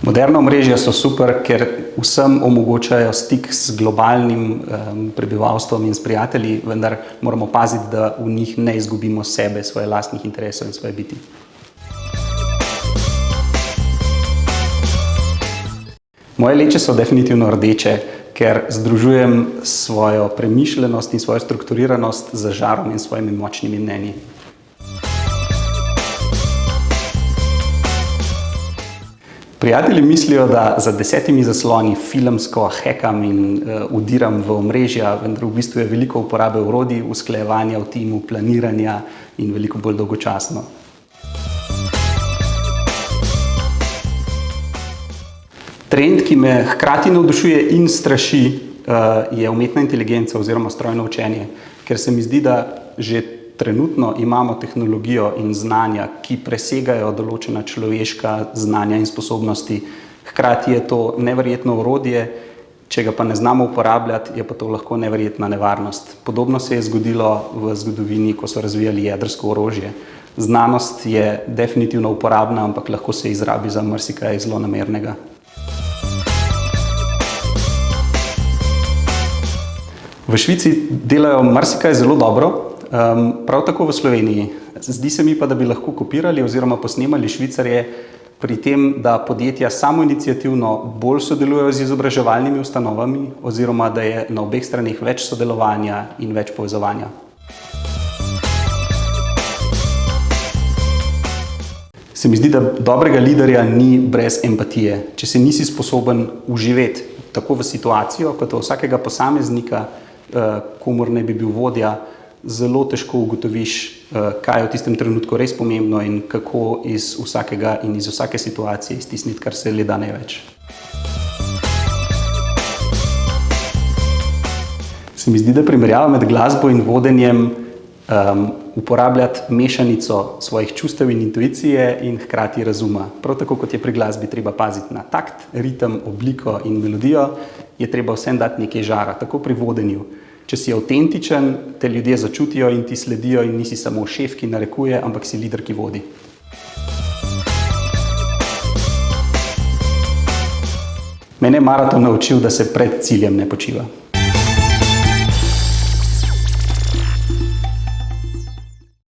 Moderna omrežja so super, ker vsem omogočajo stik z globalnim prebivalstvom in s prijatelji, vendar moramo paziti, da v njih ne izgubimo sebe, svoje lastnih interesov in svoje biti. Moje leče so definitivno rdeče, ker združujem svojo premišljenost in svojo strukturiranost z žarom in svojimi močnimi mnenji. Prijatelji mislijo, da za 10 zasloni filmsko hekam in vdiram v omrežja, vendar v bistvu je veliko uporabe orodij, usklajevanja v timu, planiranja in veliko bolj dolgočasno. Trend, ki me hkrati navdušuje in straši, je umetna inteligenca oziroma strojno učenje, ker se mi zdi, da že trenutno imamo tehnologijo in znanja, ki presegajo določena človeška znanja in sposobnosti. Hkrati je to neverjetno orodje, če ga pa ne znamo uporabljati, je pa to lahko neverjetna nevarnost. Podobno se je zgodilo v zgodovini, ko so razvijali jedrsko orožje. Znanost je definitivno uporabna, ampak lahko se izrabi za marsikaj zlonamernega. V Švici delajo marsikaj zelo dobro, prav tako v Sloveniji. Zdi se mi pa, da bi lahko kopirali oziroma posnemali Švicarje pri tem, da podjetja samoiniciativno bolj sodelujejo z izobraževalnimi ustanovami oziroma da je na obeh straneh več sodelovanja in več povezovanja. Se mi zdi, da dobrega liderja ni brez empatije. Če se nisi sposoben uživeti tako v situacijo, kot v vsakega posameznika, komur ne bi bil vodja, zelo težko ugotoviš, kaj je v tistem trenutku res pomembno in kako iz vsakega in iz vsake situacije iztisniti, kar se le da največ. Se mi zdi, da primerjava med glasbo in vodenjem uporabljati mešanico svojih čustev in intuicije in hkrati razuma. Prav tako, kot je pri glasbi treba paziti na takt, ritem, obliko in melodijo, je treba vsem dati nekaj žara, tako pri vodenju. Če si avtentičen, te ljudje začutijo in ti sledijo in nisi samo šef, ki narekuje, ampak si lider, ki vodi. Mene je maraton naučil, da se pred ciljem ne počiva.